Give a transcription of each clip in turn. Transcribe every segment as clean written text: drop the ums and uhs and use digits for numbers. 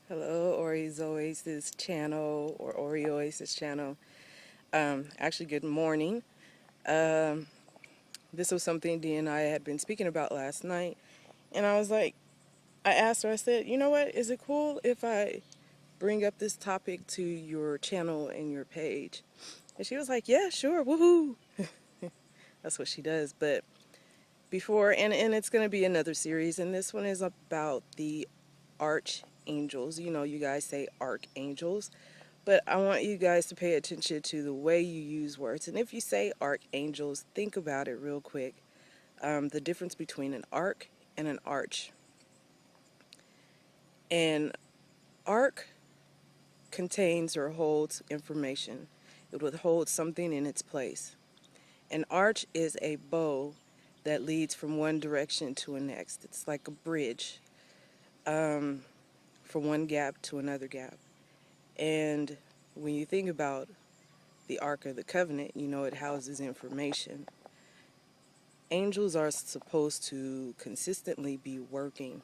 Hello, Ori's Oasis channel or Ori Oasis channel. Actually, good morning. Um, this was something Dee and I had been speaking about last night, and I was like, I asked her, I said, you know what, is it cool if I bring up this topic to your channel and your page? And she was like, yeah, sure, woohoo. That's what she does. But before, and it's going to be another series, and this one is about the archangels. You know, you guys say archangels. But I want you guys to pay attention to the way you use words. And if you say archangels, think about it real quick. The difference between an arc and an arch. An arc contains or holds information. It would hold something in its place. An arch is a bow that leads from one direction to a next. It's like a bridge from one gap to another gap. And when you think about the Ark of the Covenant, you know it houses information. Angels are supposed to consistently be working,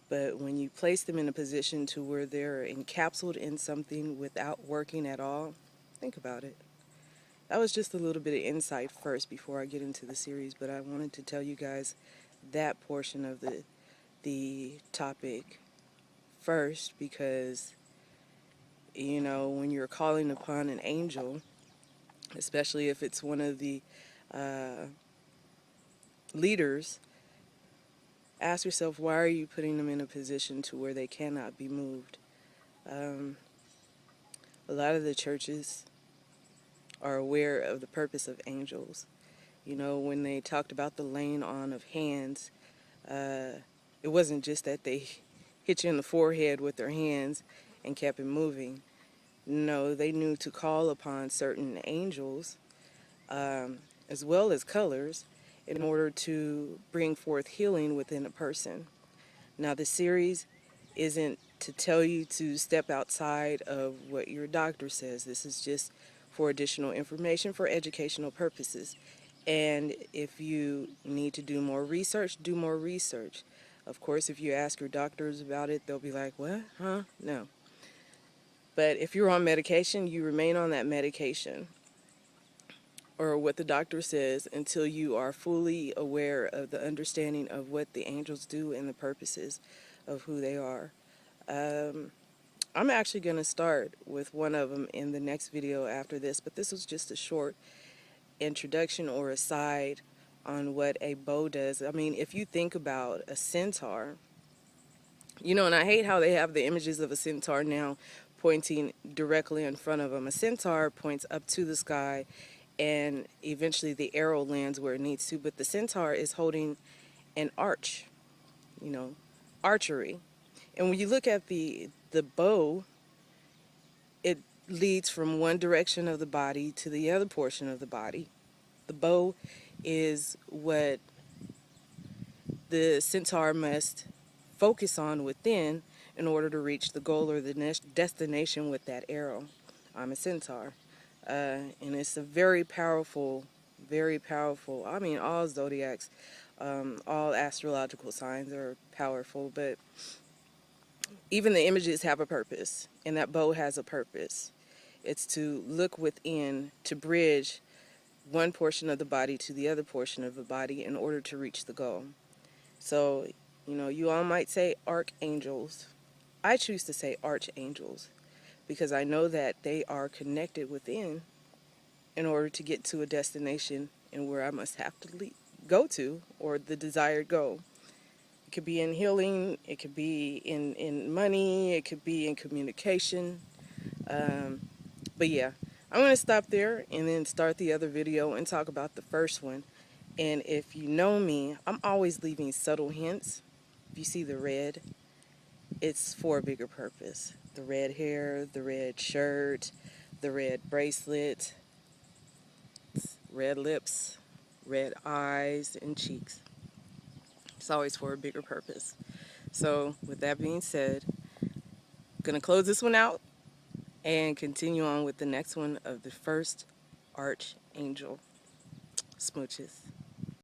but when you place them in a position to where they're encapsulated in something without working at all, think about it. That was just a little bit of insight first before I get into the series, but I wanted to tell you guys that portion of the topic first because, you know, when you're calling upon an angel, especially if it's one of the leaders, ask yourself, why are you putting them in a position to where they cannot be moved? A lot of the churches are aware of the purpose of angels. You know, when they talked about the laying on of hands, it wasn't just that they hit you in the forehead with their hands and kept it moving. No, they knew to call upon certain angels, as well as colors, in order to bring forth healing within a person. Now, the series isn't to tell you to step outside of what your doctor says. This is just for additional information for educational purposes. And if you need to do more research, do more research. Of course, if you ask your doctors about it, they'll be like, what? Huh? No. But if you're on medication, you remain on that medication or what the doctor says until you are fully aware of the understanding of what the angels do and the purposes of who they are. I'm actually going to start with one of them in the next video after this, but this was just a short introduction or aside on what a bow does. I mean, if you think about a centaur, you know, and I hate how they have the images of a centaur now pointing directly in front of them. A centaur points up to the sky and eventually the arrow lands where it needs to, but the centaur is holding an arch, you know, archery. And when you look at the bow, it leads from one direction of the body to the other portion of the body. The bow is what the centaur must focus on within in order to reach the goal or the destination with that arrow. I'm a centaur. And it's a very powerful, I mean, all zodiacs, all astrological signs are powerful, but even the images have a purpose, and that bow has a purpose. It's to look within, to bridge one portion of the body to the other portion of the body in order to reach the goal. So, you know, you all might say archangels. I choose to say archangels because I know that they are connected within in order to get to a destination and where I must have to go to, or the desired goal. It could be in healing, it could be in money, it could be in communication. But yeah, I'm going to stop there and then start the other video and talk about the first one. And if you know me, I'm always leaving subtle hints. If you see the red, it's for a bigger purpose. The red hair, the red shirt, the red bracelet, red lips, red eyes, and cheeks. It's always for a bigger purpose. So with that being said, I'm going to close this one out and continue on with the next one of the first archangel. Smooches.